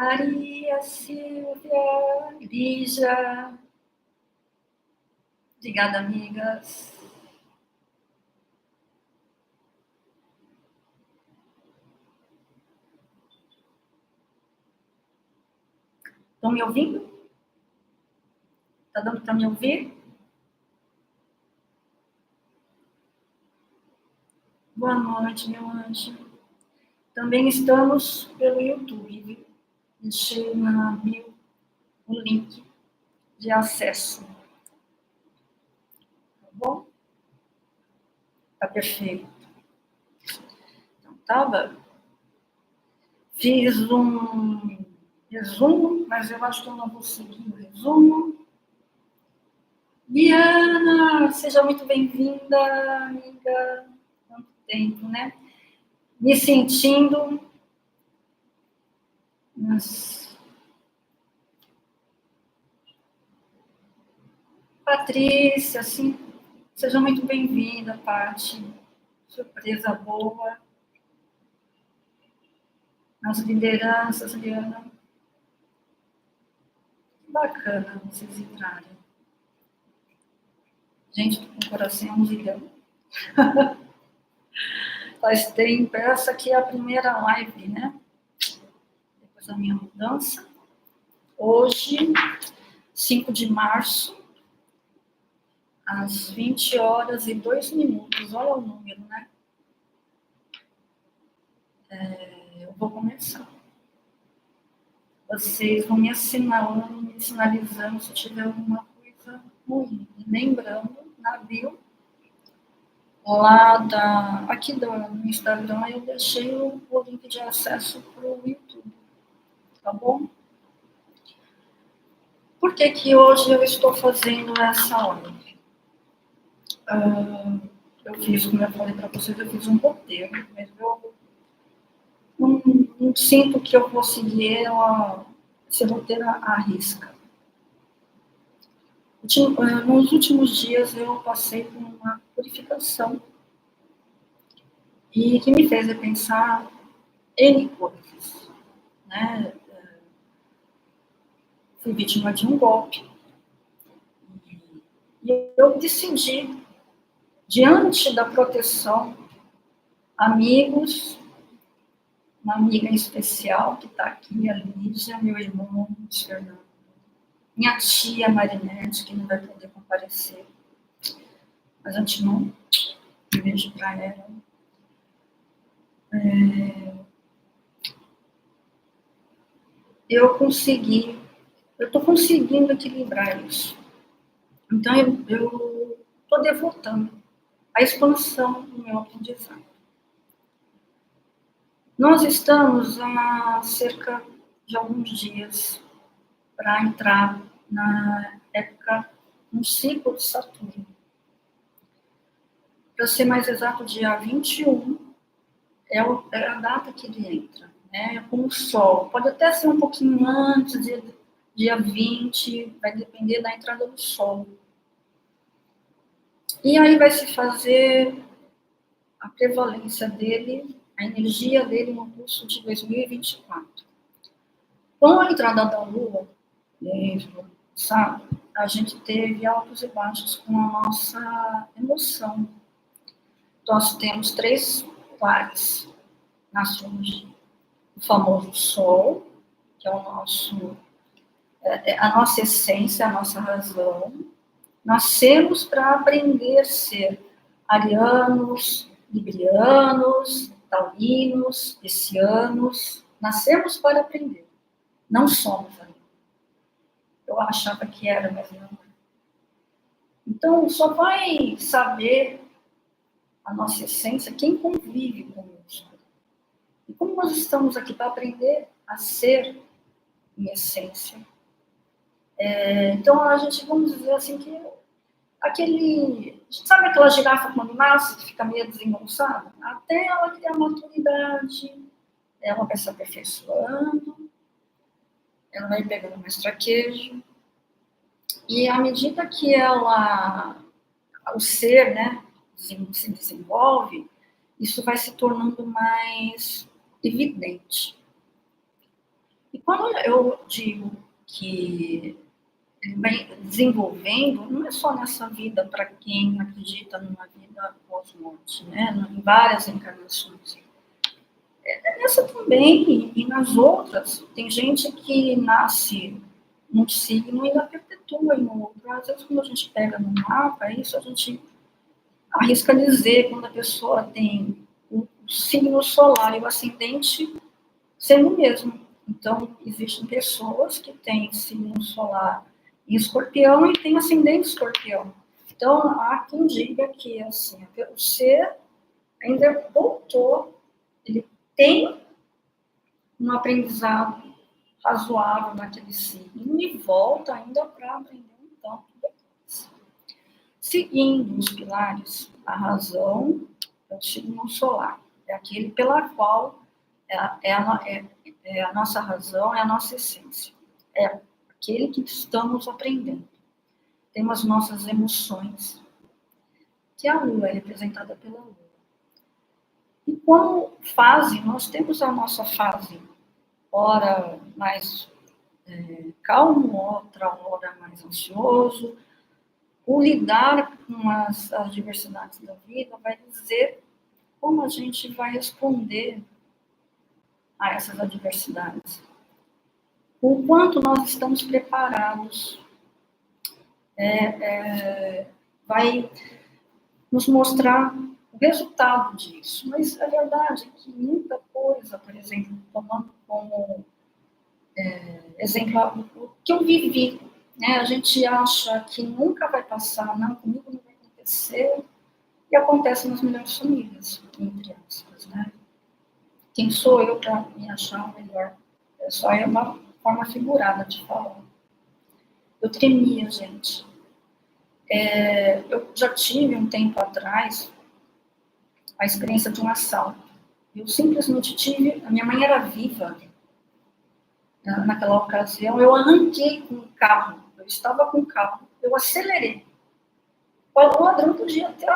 Maria Silvia, Lígia. Obrigada, amigas. Estão me ouvindo? Está dando para me ouvir? Boa noite, meu anjo. Também estamos pelo YouTube, viu? Deixei na bio o link de acesso. Tá bom? Tá perfeito. Então, tava. Fiz um resumo, mas eu acho que eu não vou seguir o resumo. Diana, seja muito bem-vinda, amiga. Quanto tempo, né? Me sentindo Patrícia, assim, seja muito bem-vinda, Paty. Surpresa boa. Nas lideranças, Liana. Que bacana vocês entrarem. Gente, tô com o coração 1 milhão. Faz tempo, essa aqui é a primeira live, né? Depois da minha mudança. Hoje, 5 de março, às 20h02. Olha o número, né? Eu vou começar. Vocês vão me assinalando, me sinalizando se tiver alguma coisa ruim. Lembrando, na bio, lá aqui no Instagram, eu deixei o link de acesso para o YouTube. Tá bom? Por que hoje eu estou fazendo essa live? Eu fiz, como eu falei para vocês, eu fiz um roteiro, mas eu não sinto que eu vou seguir esse roteiro à risca. Nos últimos dias eu passei por uma purificação e que me fez repensar N coisas, né? Fui vítima de um golpe e eu decidi, diante da proteção, amigos, uma amiga em especial que está aqui, a Lígia, meu irmão, Fernando, minha tia Marinete, que não vai poder comparecer, mas antemão, um beijo para ela. Eu estou conseguindo equilibrar isso. Então, eu estou devotando a expansão do meu aprendizado. Nós estamos há cerca de alguns dias para entrar na época, no ciclo de Saturno. Para ser mais exato, dia 21 é a data que ele entra, né? Com o Sol. Pode até ser um pouquinho antes, dia 20, vai depender da entrada do Sol. E aí vai se fazer a prevalência dele, a energia dele no curso de 2024. Com a entrada da Lua, mesmo, sabe, a gente teve altos e baixos com a nossa emoção. Nós temos 3 pares na astrologia. O famoso Sol, que é a nossa essência, a nossa razão. Nascemos para aprender a ser arianos, librianos, taurinos, piscianos. Nascemos para aprender. Não somos ainda. Eu achava que era, mas não. Então, só vai saber a nossa essência quem convive conosco. E como nós estamos aqui para aprender a ser em essência, então a gente, vamos dizer assim, que sabe aquela girafa quando nasce, que fica meio desengonçada? Até ela ter a maturidade, ela vai se aperfeiçoando, ela vai pegando mais traquejo, e à medida que o ser, né, se desenvolve, isso vai se tornando mais evidente. E quando eu digo que ele vai desenvolvendo, não é só nessa vida, para quem acredita numa vida pós-morte, né? Em várias encarnações. É nessa também, e nas outras. Tem gente que nasce num signo e ainda perpetua em outro. Às vezes, quando a gente pega no mapa, isso a gente arrisca dizer, quando a pessoa tem o signo solar e o ascendente sendo o mesmo. Então, existem pessoas que têm signo solar em escorpião e têm ascendente escorpião. Então, há quem diga que assim, o ser ainda voltou, ele tem um aprendizado razoável naquele signo e volta ainda para aprender um tanto depois. Seguindo os pilares, a razão é o signo solar, é aquele pela qual é a nossa razão, é a nossa essência. É aquele que estamos aprendendo. Temos as nossas emoções, que a lua é representada pela lua. E como fase, nós temos a nossa fase, ora mais calmo, outra hora mais ansioso. O lidar com as adversidades da vida vai dizer como a gente vai responder a essas adversidades. O quanto nós estamos preparados vai nos mostrar o resultado disso. Mas a verdade é que muita coisa, por exemplo, tomando como exemplo o que eu vivi, né? A gente acha que nunca vai passar, não, comigo não vai acontecer, e acontece nas melhores famílias, entre aspas, né? Quem sou eu para me achar melhor? Só é uma forma figurada de falar. Eu tremia, gente. Eu já tive um tempo atrás a experiência de um assalto. Eu simplesmente tive, a minha mãe era viva naquela ocasião, eu arranquei com o carro, eu estava com o carro, eu acelerei. O ladrão podia ter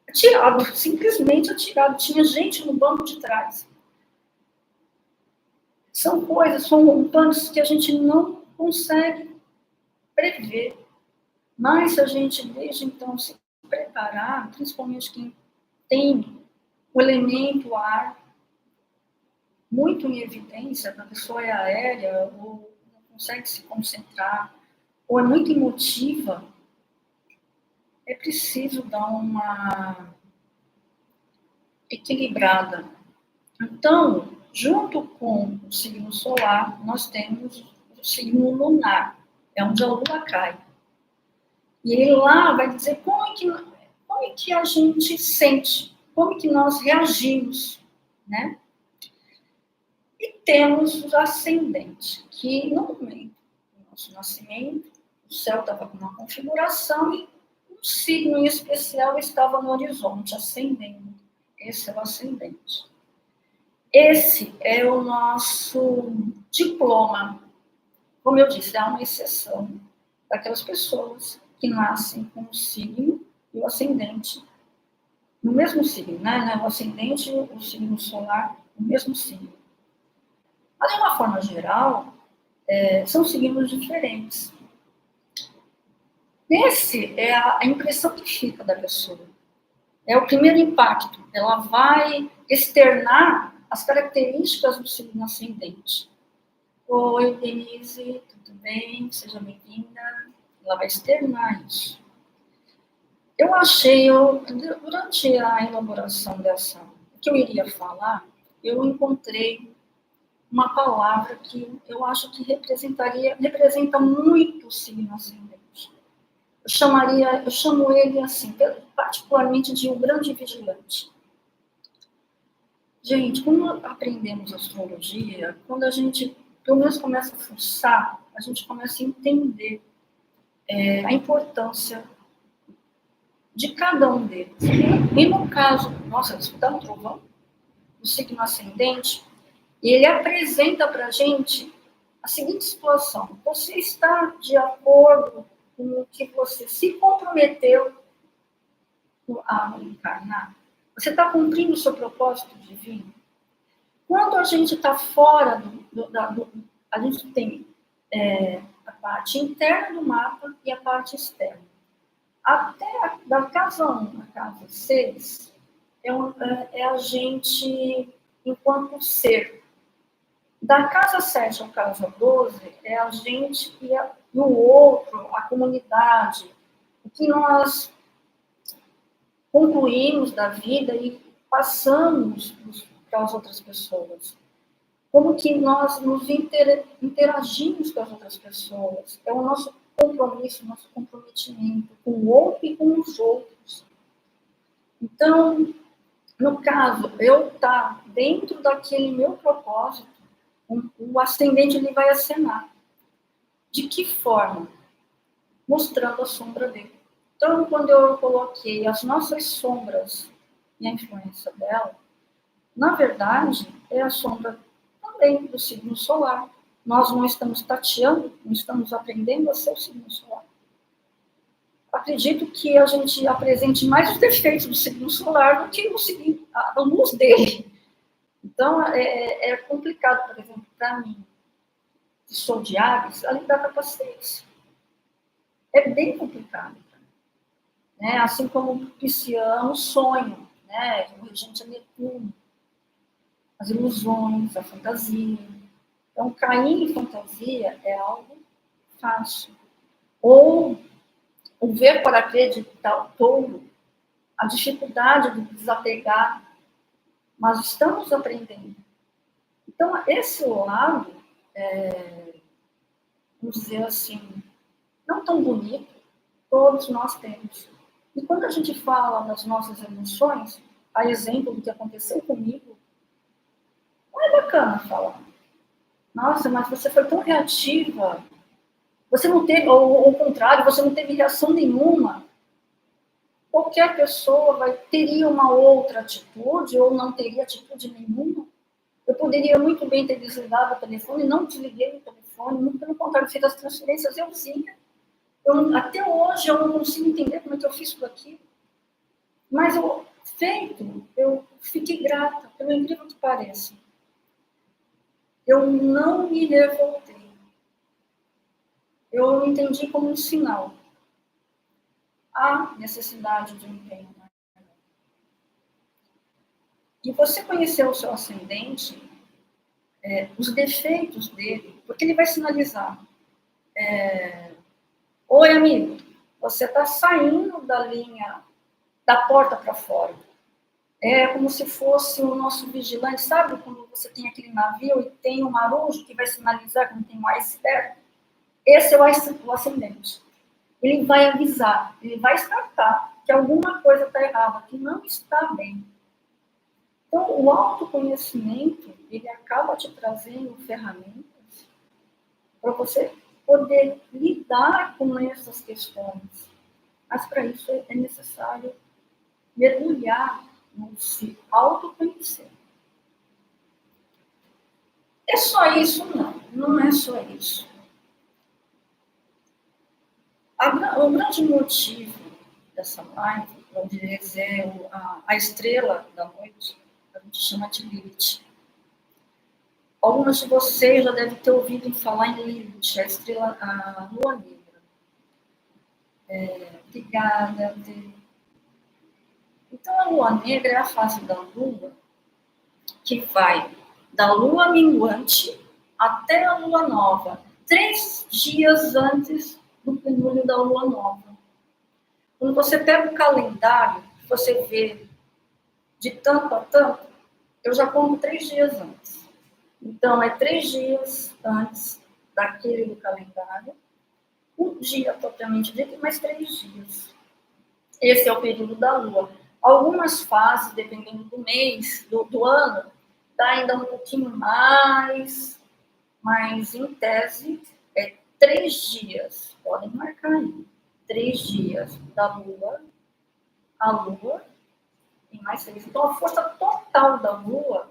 atirado, simplesmente atirado, tinha gente no banco de trás. São coisas, são planos que a gente não consegue prever. Mas se a gente desde então se preparar, principalmente quem tem o elemento ar muito em evidência, a pessoa é aérea, ou não consegue se concentrar, ou é muito emotiva, é preciso dar uma equilibrada. Então, junto com o signo solar, nós temos o signo lunar, é onde a lua cai. E ele lá vai dizer como é que a gente sente, como é que nós reagimos, né? E temos o ascendente, que no momento do nosso nascimento, o céu estava com uma configuração e um signo em especial estava no horizonte, ascendendo. Esse é o ascendente. Esse é o nosso diploma. Como eu disse, há uma exceção daquelas pessoas que nascem com o signo e o ascendente no mesmo signo, né? O ascendente e o signo solar no mesmo signo. Mas, de uma forma geral, são signos diferentes. Esse é a impressão que fica da pessoa. É o primeiro impacto. Ela vai externar as características do signo ascendente. Oi, Denise, tudo bem? Seja bem-vinda. Ela vai externar isso. Eu achei, durante a elaboração o que eu iria falar, eu encontrei uma palavra que eu acho que representa muito o signo ascendente. Eu chamo ele assim, particularmente de um grande vigilante. Gente, quando aprendemos astrologia, quando a gente, pelo menos, começa a fuçar, a gente começa a entender a importância de cada um deles. E no caso, nossa, escutar um trovão, o signo ascendente, ele apresenta para a gente a seguinte situação: você está de acordo com o que você se comprometeu a encarnar? Você está cumprindo o seu propósito divino? Quando a gente está fora a gente tem a parte interna do mapa e a parte externa. Até da casa 1 à casa 6, é a gente enquanto ser. Da casa 7 à casa 12, é a gente e o outro, a comunidade, o que nós concluímos da vida e passamos para as outras pessoas. Como que nós nos interagimos com as outras pessoas. É o nosso compromisso, o nosso comprometimento com o outro e com os outros. Então, no caso, eu estar dentro daquele meu propósito, o ascendente ele vai acenar. De que forma? Mostrando a sombra dele. Então, quando eu coloquei as nossas sombras e a influência dela, na verdade, é a sombra também do signo solar. Nós não estamos tateando, não estamos aprendendo a ser o signo solar. Acredito que a gente apresente mais os defeitos do signo solar do que a luz dele. Então, é complicado, por exemplo, para mim, que sou de Áries, a lidar com a paciência. É bem complicado. Né? Assim como o pisciano, sonho, né? O regente é Netuno, as ilusões, a fantasia. Então, cair em fantasia é algo fácil. Ou o ver para acreditar, o touro, a dificuldade de desapegar, mas estamos aprendendo. Então, esse lado, vamos dizer assim, não tão bonito, todos nós temos. E quando a gente fala das nossas emoções, a exemplo do que aconteceu comigo, não é bacana falar. Nossa, mas você foi tão reativa. Você não teve, ou ao contrário, você não teve reação nenhuma. Qualquer pessoa teria uma outra atitude ou não teria atitude nenhuma. Eu poderia muito bem ter desligado o telefone, não desliguei o telefone, muito pelo contrário, fiz as transferências euzinha. Até hoje eu não consigo entender como é que eu fiz por aquilo. Mas eu fiquei grata, pelo incrível que pareça. Eu não me revoltei. Eu entendi como um sinal. Há necessidade de um empenho. E você conhecer o seu ascendente, os defeitos dele, porque ele vai sinalizar. Oi, amigo, você está saindo da linha, da porta para fora. É como se fosse o nosso vigilante, sabe? Quando você tem aquele navio e tem um marujo que vai sinalizar quando tem um iceberg. Esse é o ascendente. Ele vai avisar, ele vai startar que alguma coisa está errada, que não está bem. Então, o autoconhecimento, ele acaba te trazendo ferramentas para você poder lidar com essas questões. Mas, para isso, é necessário mergulhar no se autoconhecer. É só isso? Não, não é só isso. O grande motivo dessa live, vamos dizer, a estrela da noite, a gente chama de Lilith. Algumas de vocês já devem ter ouvido falar em Lilith, a estrela, a lua negra. Ligada. Então, a lua negra é a fase da lua que vai da lua minguante até a lua nova, 3 dias antes do prenúncio da lua nova. Quando você pega o calendário, você vê de tanto a tanto, eu já conto 3 dias antes. Então, é 3 dias antes daquele do calendário, um dia propriamente dito e mais 3 dias. Esse é o período da lua. Algumas fases, dependendo do mês, do ano, dá ainda um pouquinho mais, mas em tese é 3 dias. Podem marcar aí. 3 dias da lua, a lua, e mais 3. Então, a força total da lua,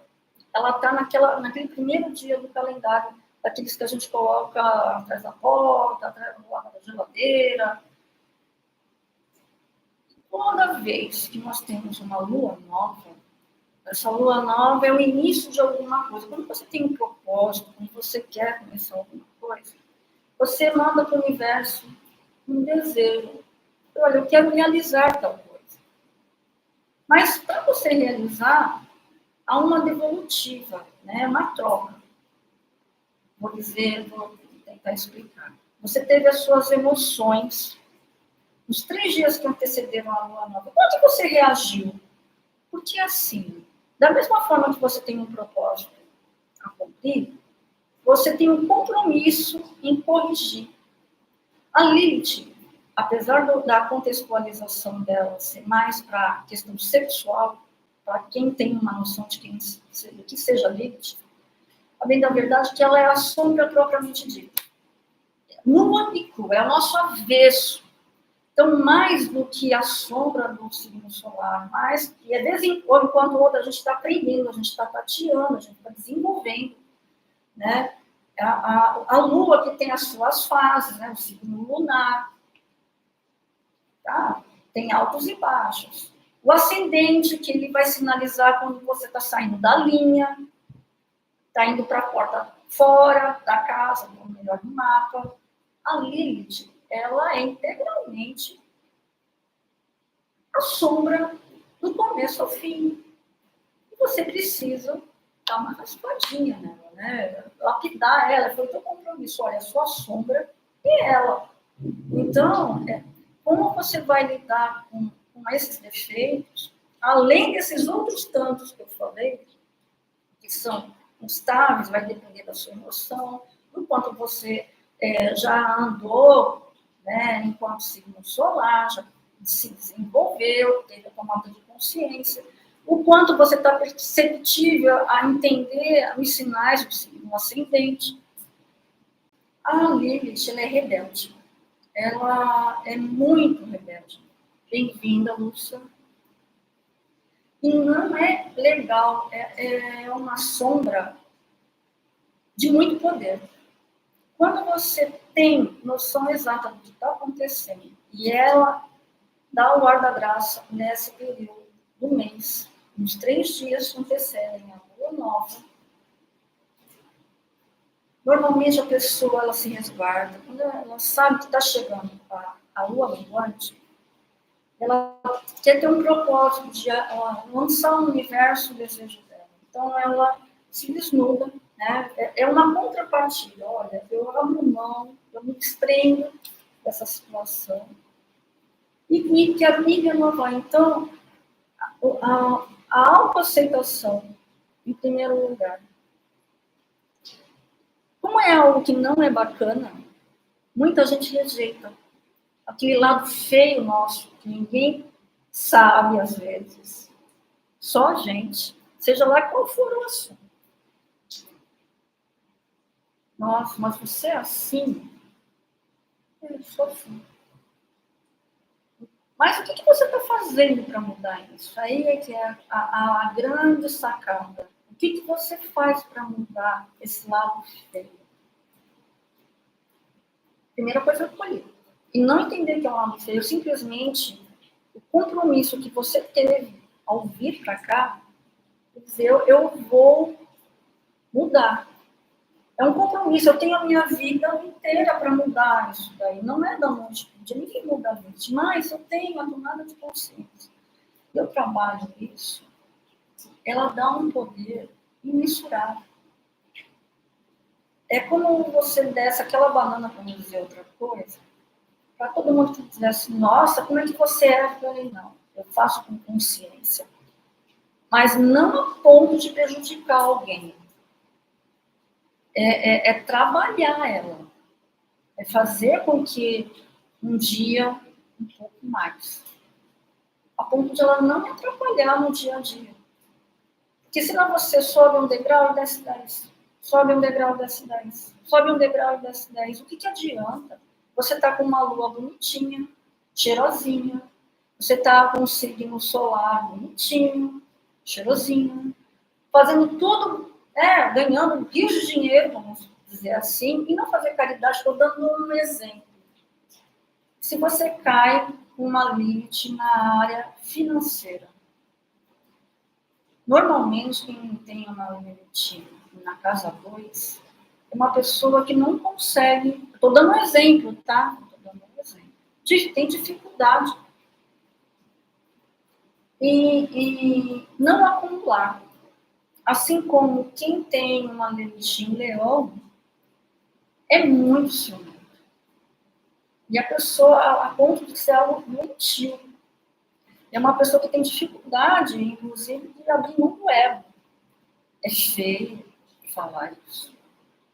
ela está naquele primeiro dia do calendário, daqueles que a gente coloca atrás da porta, atrás da geladeira. Toda vez que nós temos uma lua nova, Essa lua nova é o início de alguma coisa. Quando você tem um propósito, quando você quer começar alguma coisa, você manda para o universo um desejo. Olha, eu quero realizar tal coisa. Mas para você realizar, há uma devolutiva, né? Uma troca. Vou dizer, vou tentar explicar. Você teve as suas emoções nos 3 dias que antecederam a lua nova. Como que você reagiu? Porque assim, da mesma forma que você tem um propósito a cumprir, você tem um compromisso em corrigir. A Lilith, apesar da contextualização dela ser mais para a questão sexual, para quem tem uma noção de que seja Lilith, a bem da verdade é que ela é a sombra propriamente dita. Nua e crua, é o nosso avesso. Então, mais do que a sombra do signo solar, mais que é vez em quando, enquanto outra, a gente está aprendendo, a gente está tateando, a gente está desenvolvendo, né? A lua que tem as suas fases, né? O signo lunar, tá? Tem altos e baixos. O ascendente, que ele vai sinalizar quando você está saindo da linha, está indo para a porta fora da casa, ou melhor, no mapa. A Lilith, ela é integralmente a sombra do começo ao fim. E você precisa dar uma raspadinha nela, né? Lapidar ela, foi o teu compromisso. Olha, a sua sombra é ela. Então, como você vai lidar com esses defeitos, além desses outros tantos que eu falei, que são instáveis, vai depender da sua emoção, do quanto você já andou, né, enquanto signo solar, já se desenvolveu, teve a tomada de consciência, o quanto você está perceptível a entender os sinais do signo ascendente. A Lilith, ela é rebelde. Ela é muito rebelde. Bem-vinda, Lúcia. E não é legal, é uma sombra de muito poder. Quando você tem noção exata do que está acontecendo e ela dá o ar da graça nesse período do mês, nos 3 dias que antecedem a lua nova, normalmente a pessoa ela se resguarda. Quando ela sabe que está chegando a lua minguante, ela quer ter um propósito de lançar no universo o desejo dela. Então ela se desnuda, né? É uma contrapartida. Olha, eu abro mão, eu me desprendo dessa situação e quero me renovar. Então, a autoaceitação, em primeiro lugar. Como é algo que não é bacana, muita gente rejeita. Aquele lado feio nosso, que ninguém sabe às vezes. Só a gente, seja lá qual for o assunto. Nossa, mas você é assim? Eu sou assim. Mas o que você está fazendo para mudar isso? Aí é que é a grande sacada. O que você faz para mudar esse lado feio? Primeira coisa, escolher. E não entender que é um lado feio, simplesmente o compromisso que você teve ao vir para cá, dizer, eu vou mudar. É um compromisso, eu tenho a minha vida inteira para mudar isso daí. Não é da noite para o dia, ninguém muda a vida, mas eu tenho a tomada de consciência. Eu trabalho isso, ela dá um poder imensurável. É como você desse aquela banana, para não dizer outra coisa, para todo mundo que dissesse, nossa, como é que você é? Eu falei, não, eu faço com consciência. Mas não a ponto de prejudicar alguém. É trabalhar ela. É fazer com que um dia, um pouco mais. A ponto de ela não me atrapalhar no dia a dia. Porque senão você sobe um degrau e desce 10. Sobe um degrau e desce 10. Sobe um degrau e desce 10. O que adianta? Você está com uma lua bonitinha, cheirosinha. Você está com um signo solar bonitinho, cheirosinho. Fazendo tudo, ganhando rios de dinheiro, vamos dizer assim, e não fazer caridade. Estou dando um exemplo. Se você cai com uma Lilith na área financeira, Normalmente, quem tem uma Lilith na casa 2 é uma pessoa que não consegue, estou dando um exemplo, tá? Estou dando um exemplo. Tem dificuldade e não acumular. Assim como quem tem uma Lilith em Leão é muito ciumento. E a pessoa, a ponto de ser algo doentio. É uma pessoa que tem dificuldade, inclusive, de abrir mão do ego. É feio falar isso.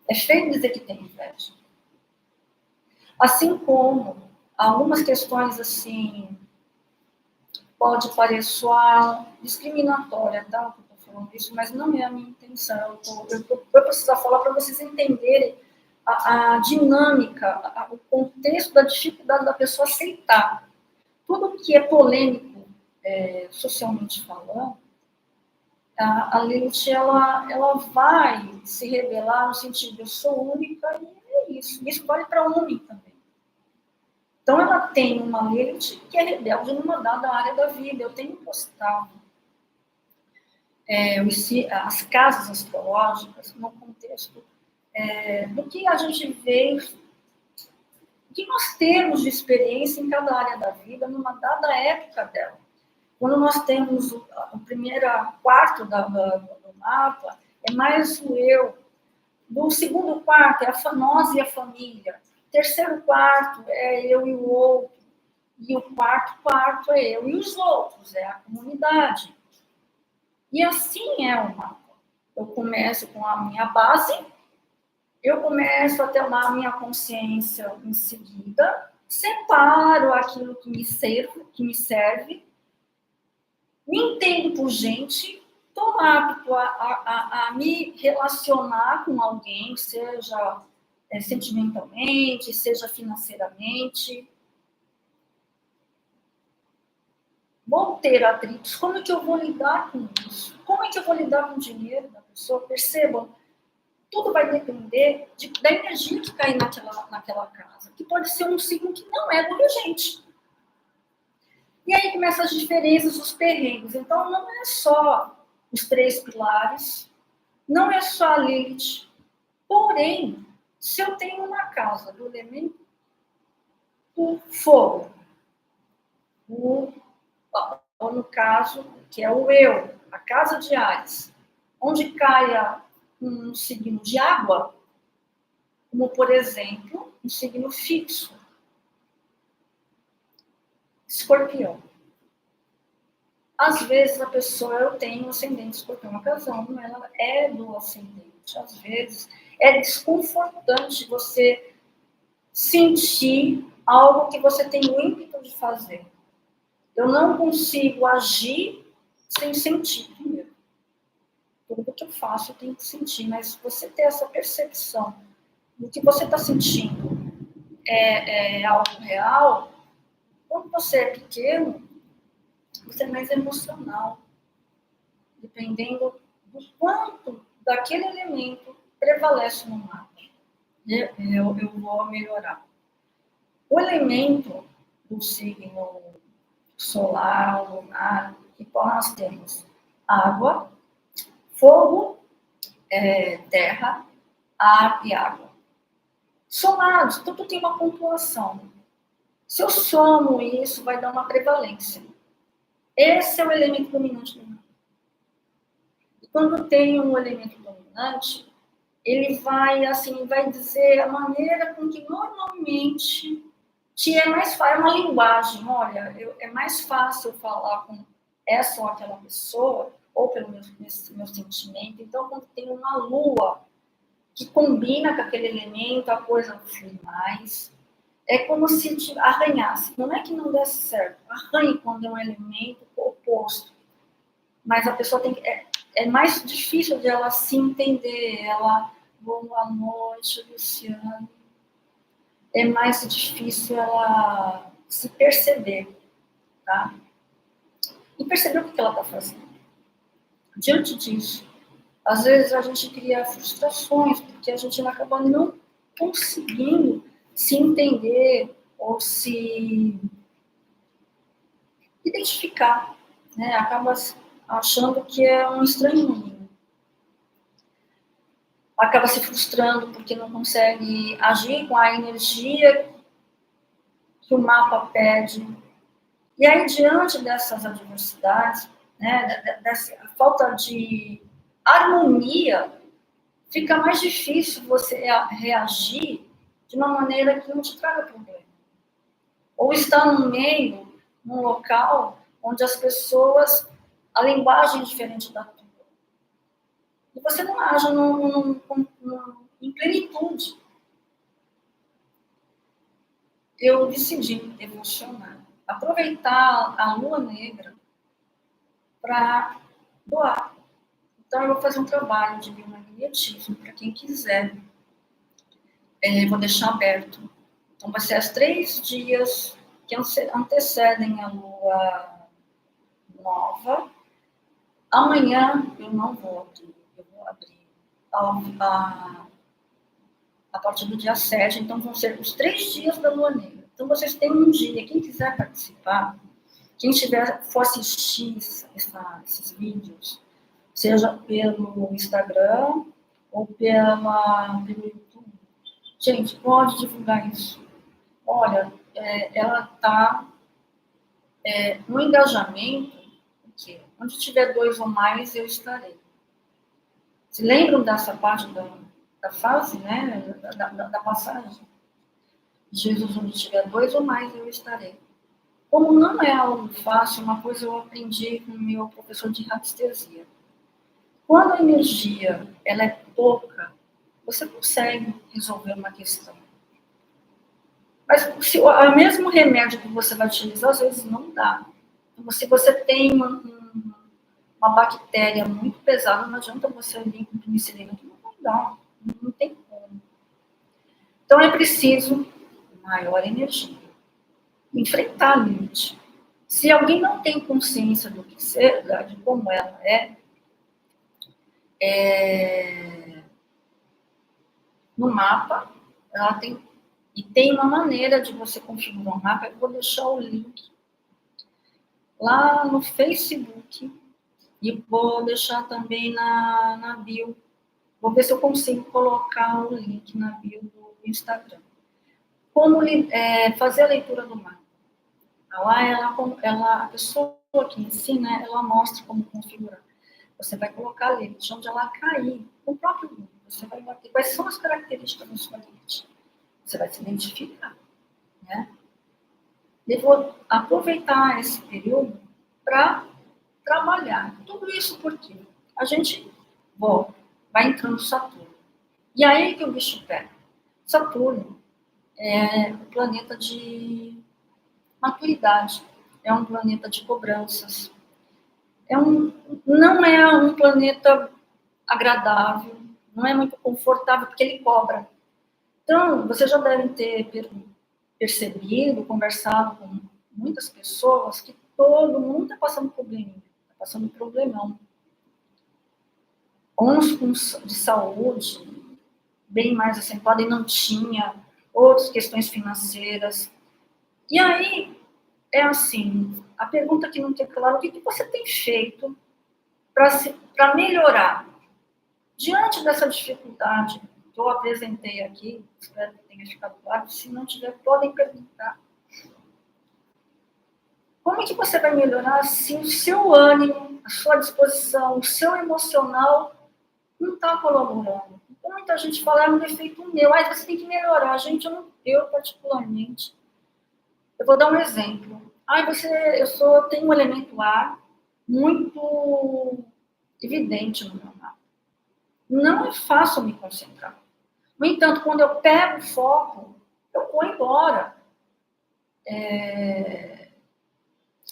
É feio dizer que tem inveja. Assim como algumas questões, assim, pode parecer discriminatória, tá? Eu estou falando isso, mas não é a minha intenção. Eu preciso falar para vocês entenderem a dinâmica, o contexto da dificuldade da pessoa aceitar. Tudo que é polêmico, socialmente falando, a Lilith, ela vai se revelar no sentido de eu sou única e é isso. Isso vale para homem também. Então, ela tem uma Lilith que é rebelde numa dada área da vida. Eu tenho postado as casas astrológicas no contexto do que a gente vê, o que nós temos de experiência em cada área da vida, numa dada época dela. Quando nós temos o primeiro quarto do mapa, é mais o eu. Do segundo quarto é nós e a família. Terceiro quarto é eu e o outro. E o quarto é eu e os outros, é a comunidade. E assim é o mapa. Eu começo com a minha base, eu começo a ter a minha consciência em seguida, separo aquilo que me serve, me entendo por gente, estou apto a me relacionar com alguém, seja sentimentalmente, seja financeiramente. Vou ter atritos. Como é que eu vou lidar com isso? Como é que eu vou lidar com o dinheiro da pessoa? Percebam, tudo vai depender da energia que cair naquela casa, que pode ser um signo que não é do regente. E aí começam as diferenças, os perrengues. Então, não é só os 3 pilares, não é só a Lilith. Porém, se eu tenho uma casa do elemento do fogo, ou no caso, que é o eu, a casa de Ares, onde caia um signo de água, como, por exemplo, um signo fixo, Escorpião. Às vezes a pessoa, eu tenho ascendente escorpião, a razão, ela é do ascendente. Às vezes é desconfortante você sentir algo que você tem o ímpeto de fazer. Eu não consigo agir sem sentir primeiro. Tudo que eu faço eu tenho que sentir, mas você ter essa percepção do que você está sentindo é algo real. Quando você é pequeno, você é mais emocional, dependendo do quanto daquele elemento prevalece no mapa. Eu vou melhorar. O elemento do signo solar, lunar, que nós temos água, fogo, terra, ar e água. Somados, tudo tem uma pontuação. Se eu somo isso, vai dar uma prevalência. Esse é o elemento dominante do mapa. E quando tem um elemento dominante, ele vai dizer a maneira com que normalmente te é mais fácil, é uma linguagem, olha, é mais fácil falar com essa ou aquela pessoa, ou pelo meu sentimento. Então, quando tem uma lua que combina com aquele elemento, a coisa flui mais. É como se te arranhasse. Não é que não desse certo, arranhe quando é um elemento oposto. Mas a pessoa tem que... É mais difícil de ela se entender. Ela, boa noite, Luciano. É mais difícil ela se perceber, tá? E perceber o que ela está fazendo. Diante disso, às vezes a gente cria frustrações, porque a gente acaba não conseguindo se entender ou se identificar, né? Acaba achando que é um estranho. Acaba se frustrando porque não consegue agir com a energia que o mapa pede. E aí, diante dessas adversidades, né, dessa falta de harmonia, fica mais difícil você reagir de uma maneira que não te traga problema. Ou estar no meio, num local, onde as pessoas, a linguagem é diferente da tua. E você não age em plenitude. Eu decidi evolucionar, aproveitar a lua negra para doar. Então, eu vou fazer um trabalho de biomagnetismo para quem quiser. Vou deixar aberto. Então, vai ser os 3 dias que antecedem a lua nova. Amanhã eu não vou abrir, eu vou abrir a partir do dia 7, então vão ser os 3 dias da lua negra. Então, vocês têm um dia, quem quiser participar, quem for assistir esses vídeos, seja pelo Instagram ou pelo YouTube, gente, pode divulgar isso. Olha, ela está no engajamento, porque onde tiver 2 ou mais, eu estarei. Se lembram dessa parte da fase, né, da passagem? Jesus, onde tiver 2 ou mais, eu estarei. Como não é algo fácil, uma coisa eu aprendi com o meu professor de radiestesia. Quando a energia ela é pouca, você consegue resolver uma questão. Mas se o mesmo remédio que você vai utilizar, às vezes não dá. Então, se você tem uma bactéria muito pesada, não adianta você vir com penicilina, que não vai dar, não tem como. Então é preciso maior energia. Enfrentar a limite. Se alguém não tem consciência do que ser, de como ela no mapa, ela tem, e tem uma maneira de você configurar um mapa, eu vou deixar o link lá no Facebook e vou deixar também na bio. Vou ver se eu consigo colocar o link na bio do Instagram. Como fazer a leitura do mapa. Lá, a pessoa que ensina, ela mostra como configurar. Você vai colocar a limite, onde ela cair, o próprio número. Você vai bater quais são as características da sua limite. Você vai se identificar, né? Eu vou aproveitar esse período para trabalhar. Tudo isso porque a gente vai entrando Saturno. E aí que o bicho pega. Saturno é um planeta de maturidade, é um planeta de cobranças, não é um planeta agradável, não é muito confortável, porque ele cobra. Então, vocês já devem ter percebido, conversado com muitas pessoas, que todo mundo está passando probleminha, está passando problemão. Uns de saúde bem mais acentuada e não tinha, outras questões financeiras. E aí, é assim, a pergunta que não tem claro, o que você tem feito para melhorar? Diante dessa dificuldade que eu apresentei aqui, espero que tenha ficado claro, se não tiver, podem perguntar. Como é que você vai melhorar se o seu ânimo, a sua disposição, o seu emocional não está colaborando? Então, muita gente fala, é um defeito meu, você tem que melhorar. Gente, eu particularmente, eu vou dar um exemplo. Eu tenho um elemento ar muito evidente no meu mapa. Não é fácil me concentrar. No entanto, quando eu pego o foco, eu vou embora.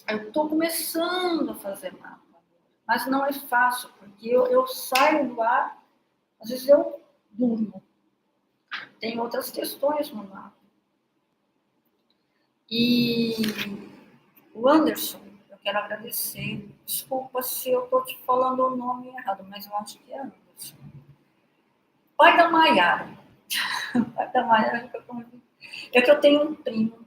Eu estou começando a fazer mapa, mas não é fácil, porque eu saio do ar, às vezes eu durmo. Tem outras questões no mapa. E o Anderson, eu quero agradecer. Desculpa se eu estou te falando o nome errado, mas eu acho que é Anderson. Pai da Maiara. Pai da Maiara, é que eu tenho um primo.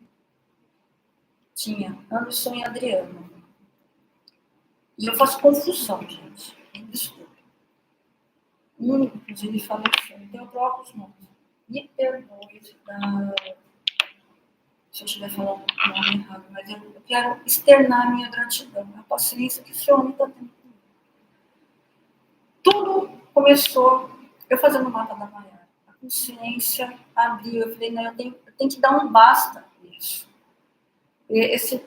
Tinha Anderson e Adriano. E eu faço confusão, gente. Desculpa. Inclusive, faleceu. Então, eu troco os nomes. Me perdoe se eu estiver falando o nome errado, mas eu quero externar a minha gratidão, a paciência que esse homem está tendo. Tudo começou eu fazendo o mapa da Maiara. A consciência abriu. Eu falei, não, eu tenho que dar um basta nisso. Esse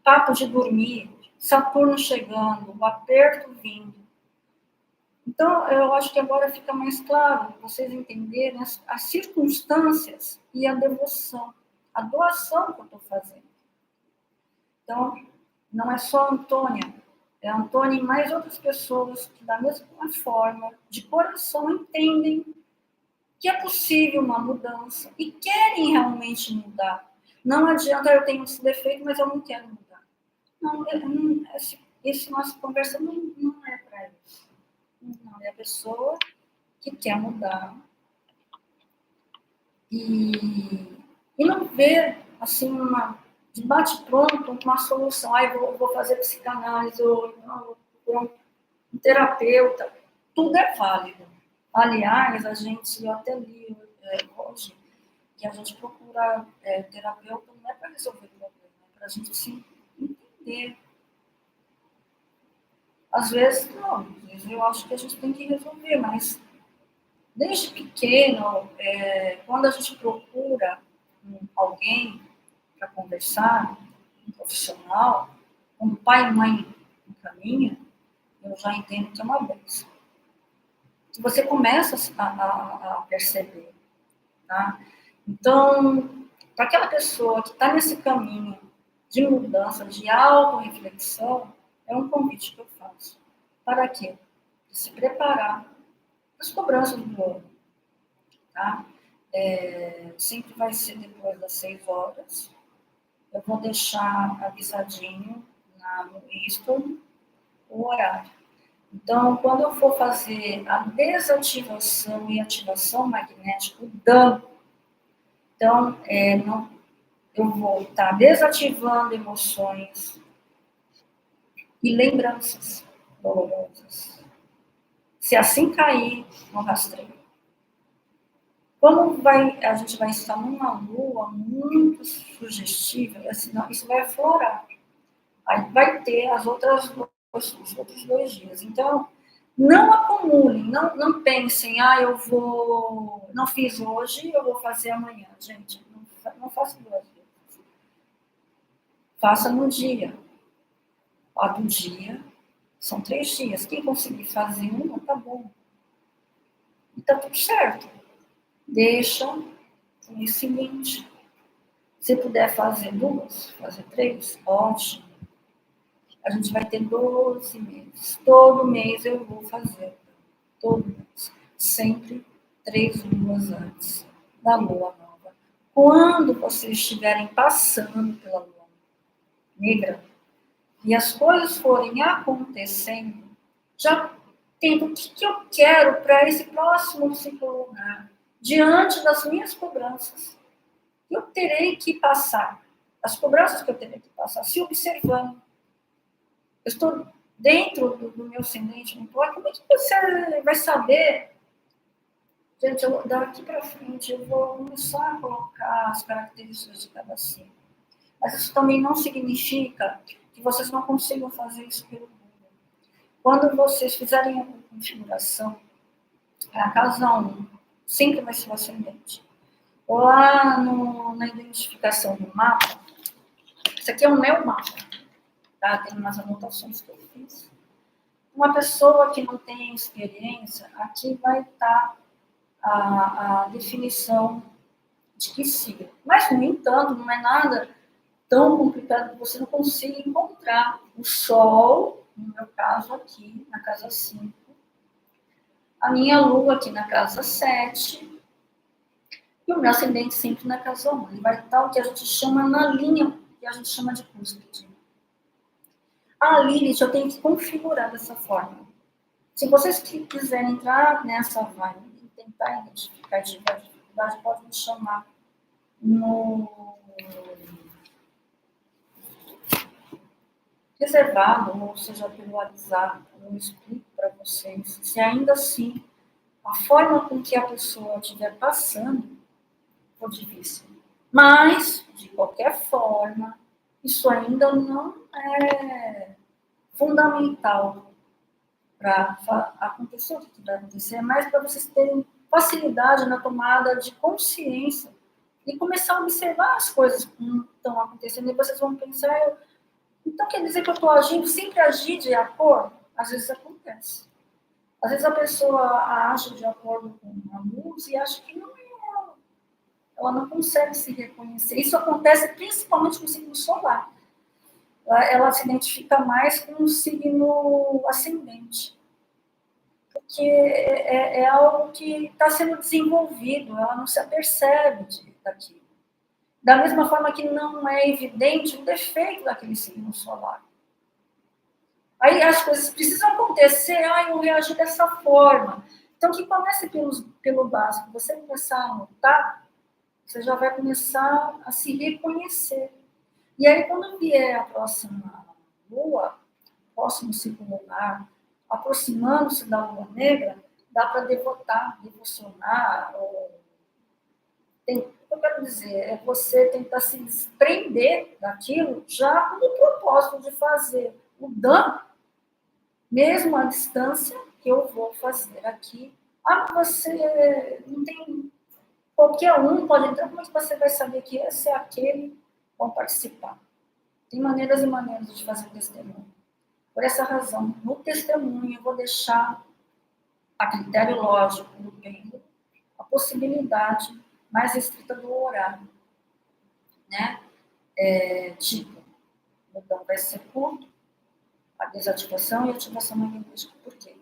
papo de dormir, Saturno chegando, o aperto vindo. Então, eu acho que agora fica mais claro vocês entenderem as circunstâncias e a devoção, a doação que eu estou fazendo. Então, não é só a Antônia, é a Antônia e mais outras pessoas que, da mesma forma, de coração, entendem que é possível uma mudança e querem realmente mudar. Não adianta eu tenho esse defeito, mas eu não quero mudar. Não, essa nossa conversa não é para isso. Não, é a pessoa que quer mudar e não ver, assim, de bate-pronto, uma solução. Eu vou fazer psicanálise, ou não, vou um terapeuta. Tudo é válido. Aliás, eu até li hoje, que a gente procura terapeuta não é para resolver o problema, é para a gente se entender. Às vezes, não. Às vezes eu acho que a gente tem que resolver, mas desde pequeno, quando a gente procura alguém para conversar, um profissional, quando pai e mãe encaminham, eu já entendo que é uma benção. Que você começa a perceber, tá? Então, para aquela pessoa que está nesse caminho de mudança, de autorreflexão, é um convite que eu faço. Para quê? Para se preparar para as cobranças do ano. Tá? Sempre vai ser depois das 6 horas. Eu vou deixar avisadinho no History o horário. Então, quando eu for fazer a desativação e ativação magnética, o dano, então, eu vou estar desativando emoções e lembranças dolorosas. Se assim cair no rastreio. Como a gente vai estar numa lua muito sugestiva, assim, isso vai aflorar. Aí vai ter os outros 2 dias. Então, não acumulem, não pensem, não fiz hoje, eu vou fazer amanhã. Gente, não faça 2 vezes. Faça no dia. A do dia são 3 dias. Quem conseguir fazer uma, tá bom. E tá tudo certo. Deixa o seguinte. Se puder fazer 2, fazer 3, ótimo. A gente vai ter 12 meses. Todo mês eu vou fazer. Todo mês. Sempre 3 luas antes da lua nova. Quando vocês estiverem passando pela lua negra e as coisas forem acontecendo, já tendo o que eu quero para esse próximo ciclo lunar, diante das minhas cobranças. Eu terei que passar, as cobranças que eu terei que passar, se observando. Eu estou dentro do meu ascendente, não pode. Como é que você vai saber? Gente, daqui para frente eu vou começar a colocar as características de cada signo. Mas isso também não significa que vocês não consigam fazer isso pelo Google. Quando vocês fizerem a configuração, a casa 1 sempre vai ser o ascendente. Lá na identificação do mapa, isso aqui é o meu mapa, tá? Tem umas anotações que eu fiz. Uma pessoa que não tem experiência, aqui vai estar a definição de que signo. Mas, no entanto, não é nada tão complicado que você não consiga encontrar o Sol, no meu caso aqui, na casa 5, a minha Lua aqui na casa 7, e o meu ascendente sempre na casa 1. Ele vai estar o que a gente chama na linha, que a gente chama de cúspide. A Lilith eu tenho que configurar dessa forma. Se vocês quiserem entrar nessa vibe e tentar identificar de dificuldade, pode me chamar no reservado, ou seja, pelo WhatsApp, eu explico para vocês, se ainda assim a forma com que a pessoa estiver passando for difícil. Mas, de qualquer forma, isso ainda não é fundamental para acontecer o que vai acontecer, é mais para vocês terem facilidade na tomada de consciência e começar a observar as coisas que estão acontecendo. E vocês vão pensar, então quer dizer que eu estou agindo, sempre agir de acordo? Às vezes acontece. Às vezes a pessoa age de acordo com a luz e acha que não é ela. Ela não consegue se reconhecer. Isso acontece principalmente com o signo solar. Ela se identifica mais com o signo ascendente. Porque é algo que está sendo desenvolvido, ela não se apercebe daquilo. Da mesma forma que não é evidente o defeito daquele signo solar. Aí as coisas precisam acontecer, eu reagir dessa forma. Então, que comece pelo básico. Você começar a notar, você já vai começar a se reconhecer. E aí, quando vier a próxima lua, próximo ciclo lunar, aproximando-se da lua negra, dá para devocionar, o que eu quero dizer é você tentar se desprender daquilo já com o propósito de fazer o dano, mesmo à distância, que eu vou fazer aqui. Você não tem... Qualquer um pode entrar, como é que você vai saber que esse é aquele que vão participar? Tem maneiras e maneiras de fazer testemunho. Por essa razão, no testemunho, eu vou deixar a critério lógico do pêndulo a possibilidade mais restrita do horário. Né? Tipo, então vai ser curto, a desativação e a ativação magnética. Por quê?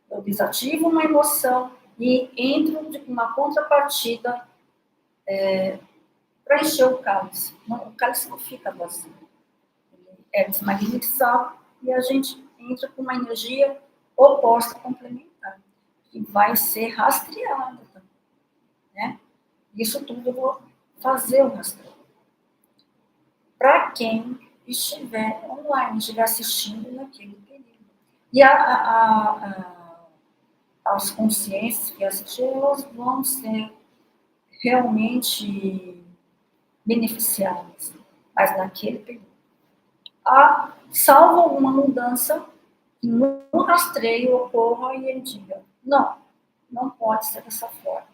Eu desativo uma emoção e entro de uma contrapartida para encher o cálice. O cálice não fica vazio. Ele é desmagnetizado e a gente entra com uma energia oposta complementar, que vai ser rastreada também. Né? Isso tudo eu vou fazer o rastreio. Para quem estiver online, estiver assistindo naquele período. E as consciências que assistiram, elas vão ser realmente beneficiadas, mas naquele período. Salvo alguma mudança, que no rastreio ocorra e ele diga, não pode ser dessa forma,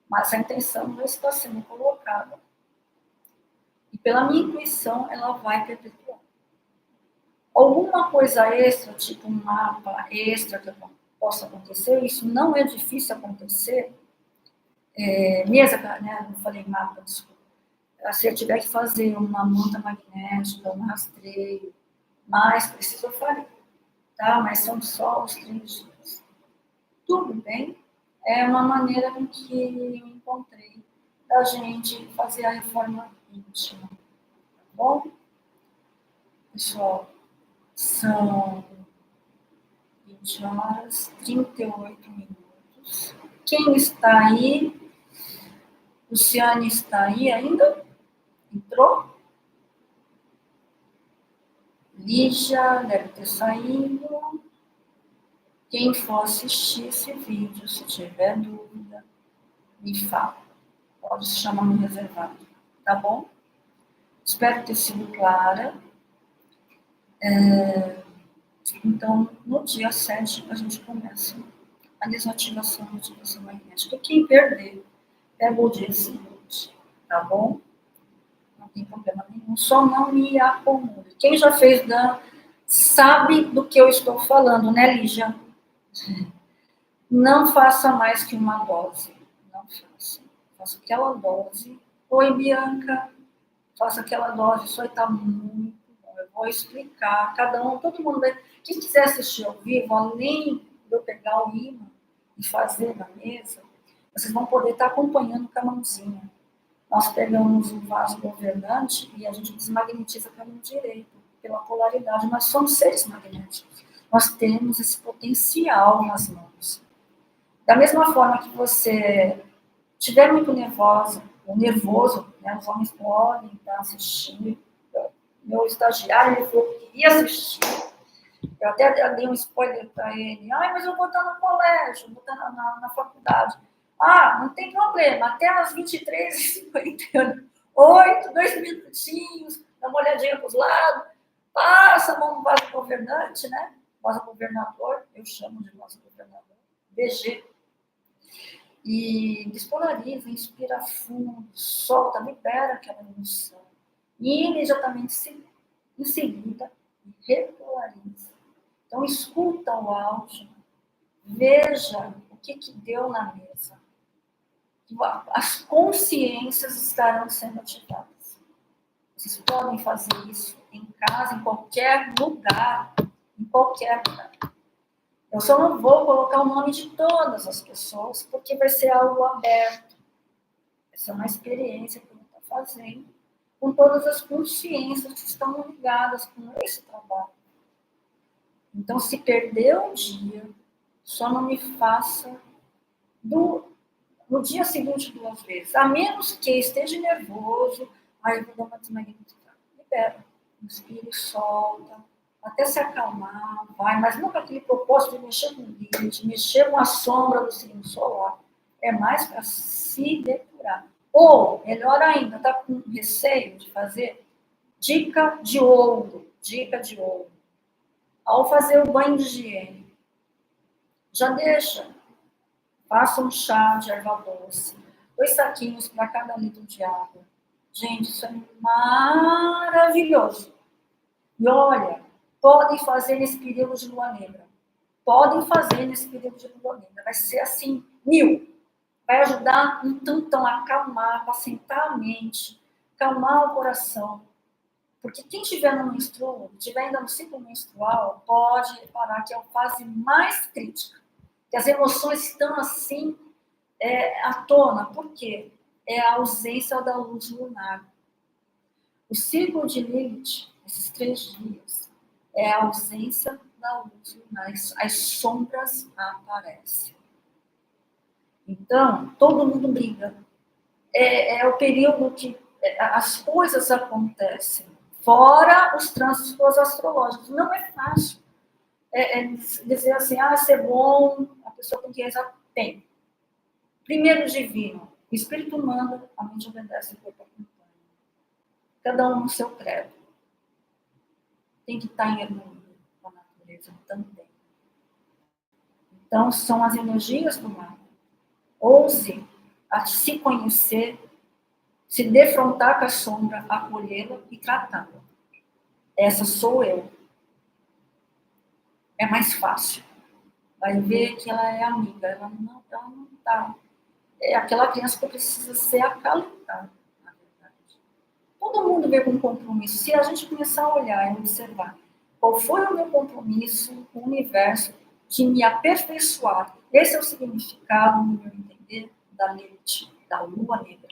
mas a intenção já está sendo colocada. E pela minha intuição, ela vai perpetuar. Alguma coisa extra, tipo um mapa extra que possa acontecer, isso não é difícil acontecer, né, não falei mapa, desculpa. Se eu tiver que fazer uma manta magnética, um rastreio, mais preciso eu farei, tá? Mas são só os 3 dias. Tudo bem? É uma maneira com que eu encontrei da gente fazer a reforma íntima, tá bom? Pessoal, são 20 horas, 38 minutos. Quem está aí? Luciane está aí ainda? Entrou? Lígia deve ter saído. Quem for assistir esse vídeo, se tiver dúvida, me fala. Pode se chamar no reservado, tá bom? Espero ter sido clara. Então, no dia 7, a gente começa a desativação da ativação magnética. Quem perder, pega o dia seguinte, tá bom? Não tem problema nenhum, só não me acomode. Quem já fez dano sabe do que eu estou falando, né, Lígia? Não faça mais que uma dose. Não faça. Faça aquela dose. Oi, Bianca. Faça aquela dose. Isso aí está muito bom. Eu vou explicar. Cada um, todo mundo vai. Quem quiser assistir ao vivo, além de eu pegar o imã e fazer na mesa, vocês vão poder estar acompanhando com a mãozinha. Nós pegamos um vaso governante e a gente desmagnetiza com a mão direita, pela polaridade. Nós somos seres magnéticos. Nós temos esse potencial nas mãos. Da mesma forma que você estiver muito nervosa ou nervoso, né, os homens podem estar assistindo. Meu estagiário, ele falou que queria assistir. Eu até dei um spoiler para ele. Mas eu vou estar no colégio, vou estar na faculdade. Não tem problema. Até às 23h58, 2 minutinhos, dá uma olhadinha para os lados, passa a mão no vaso governante, né? Vaso governador, eu chamo de vaso governador, VG. E despolariza, inspira fundo, solta, libera aquela emoção. E imediatamente, em seguida, repolariza. Então, escuta o áudio, veja o que deu na mesa. As consciências estarão sendo ativadas. Vocês podem fazer isso em casa, em qualquer lugar. Em qualquer lugar. Eu só não vou colocar o nome de todas as pessoas, porque vai ser algo aberto. Vai ser uma experiência que eu estou fazendo, com todas as consciências que estão ligadas com esse trabalho. Então, se perder um dia, só não me faça no dia seguinte 2 vezes. A menos que esteja nervoso, aí eu vou dar uma desmagnetizada. Libera. Inspira e solta. Até se acalmar, vai. Mas nunca aquele propósito de mexer com o limite, mexer com a sombra do signo solar. É mais para se depurar. Ou, melhor ainda, está com receio de fazer? Dica de ouro. Dica de ouro. Ao fazer o banho de higiene, já deixa, faça um chá de erva doce, 2 saquinhos para cada litro de água. Gente, isso é maravilhoso. E olha, podem fazer nesse período de lua negra. Podem fazer nesse período de lua negra. Vai ser assim, 1000. Vai ajudar um tantão a acalmar, a assentar a mente, acalmar o coração. Porque quem estiver no menstruo, estiver ainda no ciclo menstrual, pode reparar que é a fase mais crítica. Que as emoções estão assim à tona. Por quê? É a ausência da luz lunar. O ciclo de Lilith, esses 3 dias, é a ausência da luz lunar. As sombras aparecem. Então, todo mundo briga. É o período que as coisas acontecem. Fora os trânsitos astrológicos. Não é fácil dizer assim, ser bom, a pessoa tem que rezar. Tem. Primeiro divino, o espírito manda, a mente obedece, o corpo acompanha. Cada um no seu credo. Tem que estar em harmonia com a natureza também. Então, são as energias do mar. Ouse a se conhecer, se defrontar com a sombra, acolhê-la e tratá-la. Essa sou eu. É mais fácil. Vai ver que ela é amiga. Ela não está. É aquela criança que precisa ser acalentada, na verdade. Todo mundo vê com compromisso. Se a gente começar a olhar e observar qual foi o meu compromisso com o universo de me aperfeiçoar, esse é o significado, no meu entender, da Lilith, da lua negra.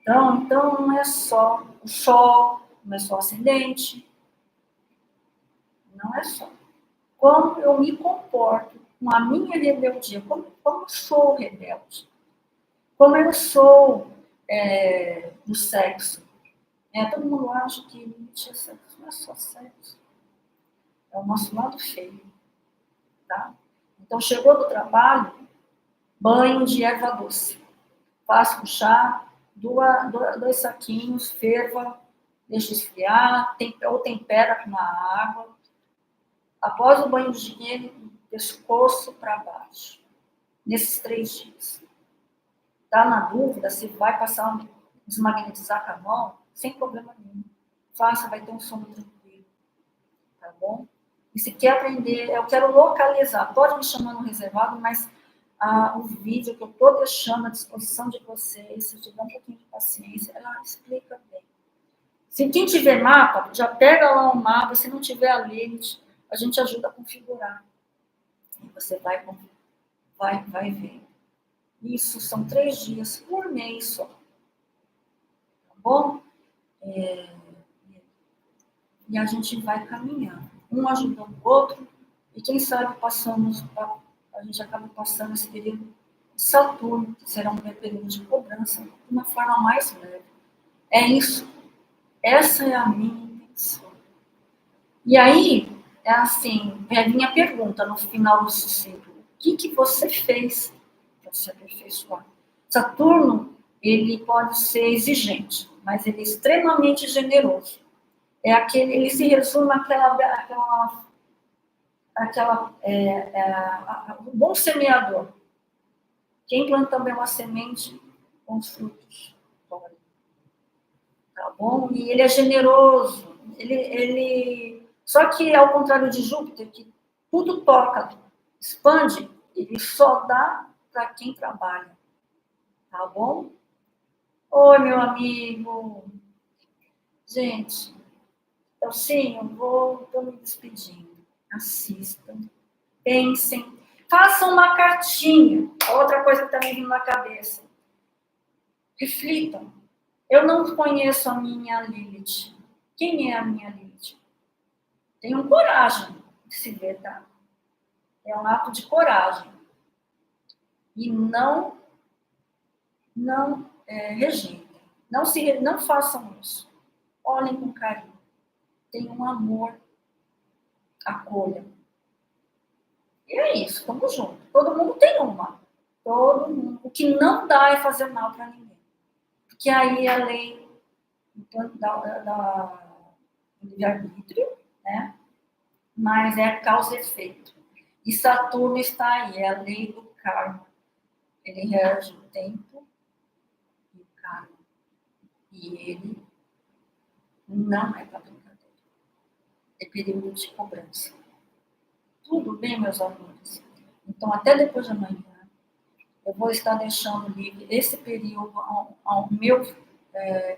Então não é só o sol, não é só o ascendente, não é só. Como eu me comporto com a minha rebeldia, como eu sou rebelde, como eu sou do sexo. Todo mundo acha que limite é sexo, não é só sexo. É o nosso lado feio. Tá? Então, chegou do trabalho, banho de erva doce. Faça um chá, 2 saquinhos, ferva, deixa esfriar, ou tempera com a água. Após o banho de higiene, pescoço para baixo. Nesses 3 dias. Tá na dúvida se vai passar desmagnetizar com a mão? Sem problema nenhum. Faça, vai ter um sono tranquilo. Tá bom? E se quer aprender, eu quero localizar. Pode me chamar no reservado, mas o vídeo que eu estou deixando à disposição de vocês, se tiver um pouquinho de paciência, ela explica bem. Se quem tiver mapa, já pega lá o mapa. Se não tiver a Lilith, a gente ajuda a configurar. E você vai ver. Isso são 3 dias por mês só. Tá bom? E a gente vai caminhando. Um ajudando o outro. E quem sabe a gente acaba passando esse período de Saturno, que será um período de cobrança, de uma forma mais leve. É isso. Essa é a minha intenção. E aí, é assim, é a minha pergunta no final do ciclo. O que você fez para se aperfeiçoar? Saturno, ele pode ser exigente, mas ele é extremamente generoso. Ele se resume o bom semeador. Quem planta bem uma semente, com os frutos. Tá bom? E ele é generoso. Só que, ao contrário de Júpiter, que tudo toca, expande, ele só dá para quem trabalha. Tá bom? Oi, meu amigo. Gente, então sim, estou me despedindo. Assistam, pensem, façam uma cartinha. Outra coisa que está me vindo na cabeça. Reflitam. Eu não conheço a minha Lilith. Quem é a minha Lilith? Tenham coragem de se ver, tá? É um ato de coragem. E não rejeitem. Não façam isso. Olhem com carinho. Tenham um amor. Acolham. E é isso, tamo junto. Todo mundo tem uma. Todo mundo. O que não dá é fazer mal para ninguém. Porque aí a lei do livre-arbítrio, né? Mas é causa e efeito. E Saturno está aí, é a lei do karma. Ele rege o tempo e o karma. E ele não é para brincadeira. É período de cobrança. Tudo bem, meus amores? Então, até depois de amanhã, eu vou estar deixando livre esse período ao meu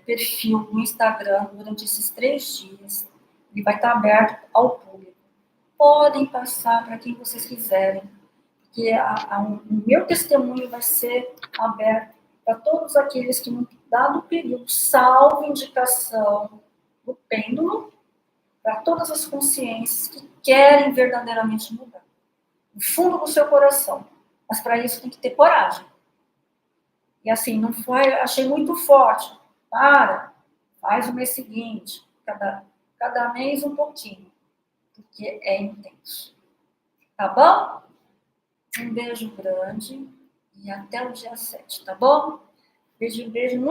perfil no Instagram durante esses 3 dias. Ele vai estar aberto ao público. Podem passar para quem vocês quiserem, porque o meu testemunho vai ser aberto para todos aqueles que, no dado período, salvo indicação do pêndulo, para todas as consciências que querem verdadeiramente mudar. No fundo do seu coração. Mas para isso tem que ter coragem. E assim, não foi, achei muito forte. Faz o mês seguinte, cada mês um pouquinho, porque é intenso. Tá bom? Um beijo grande e até o dia 7, tá bom? Beijo, muito.